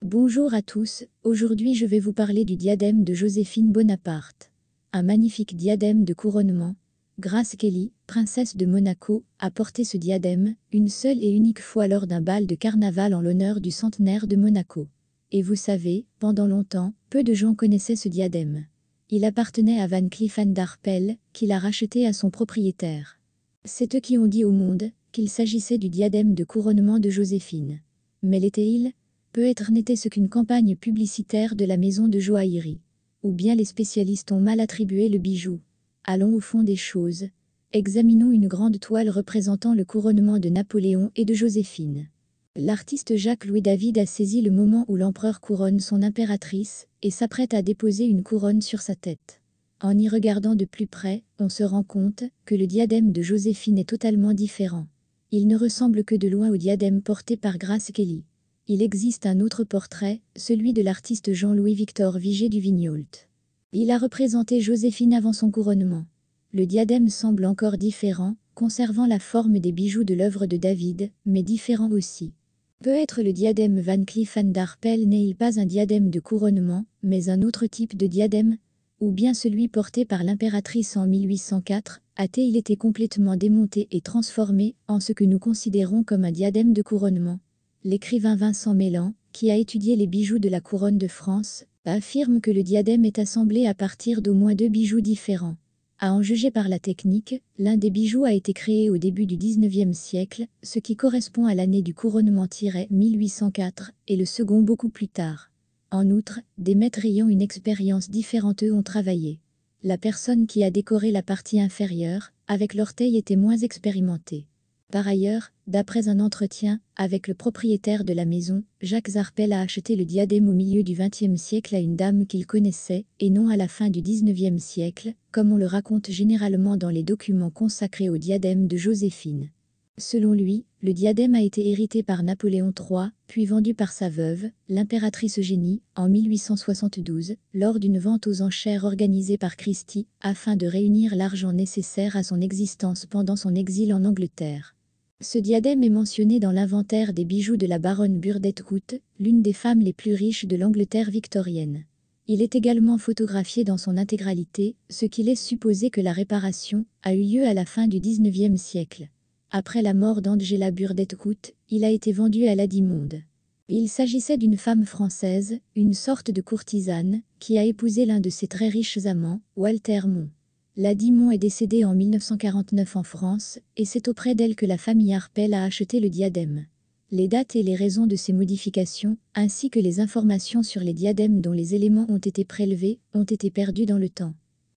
Bonjour à tous, aujourd'hui je vais vous parler du diadème de Joséphine Bonaparte. Un magnifique diadème de couronnement. Grace Kelly, princesse de Monaco, a porté ce diadème, une seule et unique fois lors d'un bal de carnaval en l'honneur du centenaire de Monaco. Et vous savez, pendant longtemps, peu de gens connaissaient ce diadème. Il appartenait à Van Cleef & Arpels, qui l'a racheté à son propriétaire. C'est eux qui ont dit au monde qu'il s'agissait du diadème de couronnement de Joséphine. Mais l'était-il? Peut-être n'était-ce qu'une campagne publicitaire de la maison de joaillerie. Ou bien les spécialistes ont mal attribué le bijou. Allons au fond des choses. Examinons une grande toile représentant le couronnement de Napoléon et de Joséphine. L'artiste Jacques-Louis David a saisi le moment où l'empereur couronne son impératrice et s'apprête à déposer une couronne sur sa tête. En y regardant de plus près, on se rend compte que le diadème de Joséphine est totalement différent. Il ne ressemble que de loin au diadème porté par Grace Kelly. Il existe un autre portrait, celui de l'artiste Jean-Louis-Victor Vigée du Vignoult. Il a représenté Joséphine avant son couronnement. Le diadème semble encore différent, conservant la forme des bijoux de l'œuvre de David, mais différent aussi. Peut-être le diadème Van Cleef & Arpels n'est-il pas un diadème de couronnement, mais un autre type de diadème? Ou bien celui porté par l'impératrice en 1804, a-t-il été complètement démonté et transformé en ce que nous considérons comme un diadème de couronnement? L'écrivain Vincent Mélan, qui a étudié les bijoux de la couronne de France, affirme que le diadème est assemblé à partir d'au moins 2 bijoux différents. À en juger par la technique, l'un des bijoux a été créé au début du XIXe siècle, ce qui correspond à l'année du couronnement-1804, et le second beaucoup plus tard. En outre, des maîtres ayant une expérience différente ont travaillé. La personne qui a décoré la partie inférieure, avec l'orteil, était moins expérimentée. Par ailleurs, d'après un entretien avec le propriétaire de la maison, Jacques Arpels a acheté le diadème au milieu du XXe siècle à une dame qu'il connaissait, et non à la fin du XIXe siècle, comme on le raconte généralement dans les documents consacrés au diadème de Joséphine. Selon lui, le diadème a été hérité par Napoléon III, puis vendu par sa veuve, l'impératrice Eugénie, en 1872, lors d'une vente aux enchères organisée par Christie, afin de réunir l'argent nécessaire à son existence pendant son exil en Angleterre. Ce diadème est mentionné dans l'inventaire des bijoux de la baronne Burdett-Coutts, l'une des femmes les plus riches de l'Angleterre victorienne. Il est également photographié dans son intégralité, ce qui laisse supposer que la réparation a eu lieu à la fin du XIXe siècle. Après la mort d'Angela Burdett-Coutts, il a été vendu à Ladimonde. Il s'agissait d'une femme française, une sorte de courtisane, qui a épousé l'un de ses très riches amants, Walter Mont. Ladimond est décédée en 1949 en France, et c'est auprès d'elle que la famille Arpels a acheté le diadème. Les dates et les raisons de ces modifications, ainsi que les informations sur les diadèmes dont les éléments ont été prélevés, ont été perdus dans le temps.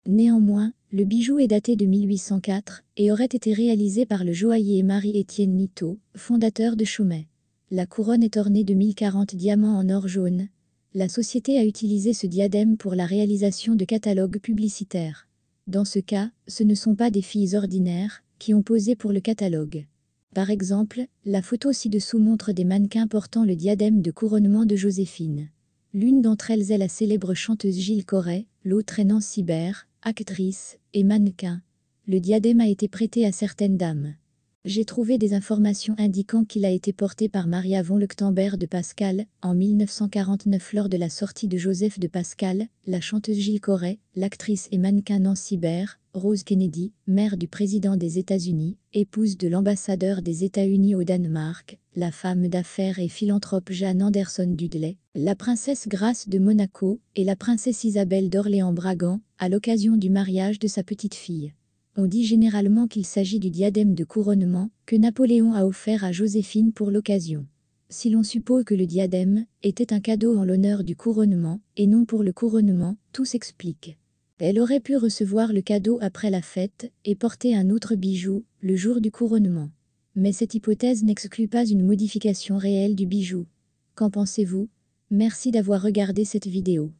Néanmoins, le bijou est daté de 1804 et aurait été réalisé par le joaillier Marie-Étienne Nittot, fondateur de Chaumet. La couronne est ornée de 1040 diamants en or jaune. La société a utilisé ce diadème pour la réalisation de catalogues publicitaires. Dans ce cas, ce ne sont pas des filles ordinaires qui ont posé pour le catalogue. Par exemple, la photo ci-dessous montre des mannequins portant le diadème de couronnement de Joséphine. L'une d'entre elles est la célèbre chanteuse Gilles Corret, l'autre est Nancy Baird, actrice et mannequin. Le diadème a été prêté à certaines dames. J'ai trouvé des informations indiquant qu'il a été porté par Maria von Leuchtenberg de Pascal, en 1949 lors de la sortie de Joseph de Pascal, la chanteuse Gilles Corret, l'actrice et mannequin Nancy Baird, Rose Kennedy, mère du président des États-Unis, épouse de l'ambassadeur des États-Unis au Danemark, la femme d'affaires et philanthrope Jeanne Anderson Dudley, la princesse Grace de Monaco et la princesse Isabelle d'Orléans-Brabant, à l'occasion du mariage de sa petite-fille. On dit généralement qu'il s'agit du diadème de couronnement que Napoléon a offert à Joséphine pour l'occasion. Si l'on suppose que le diadème était un cadeau en l'honneur du couronnement et non pour le couronnement, tout s'explique. Elle aurait pu recevoir le cadeau après la fête et porter un autre bijou le jour du couronnement. Mais cette hypothèse n'exclut pas une modification réelle du bijou. Qu'en pensez-vous? Merci d'avoir regardé cette vidéo.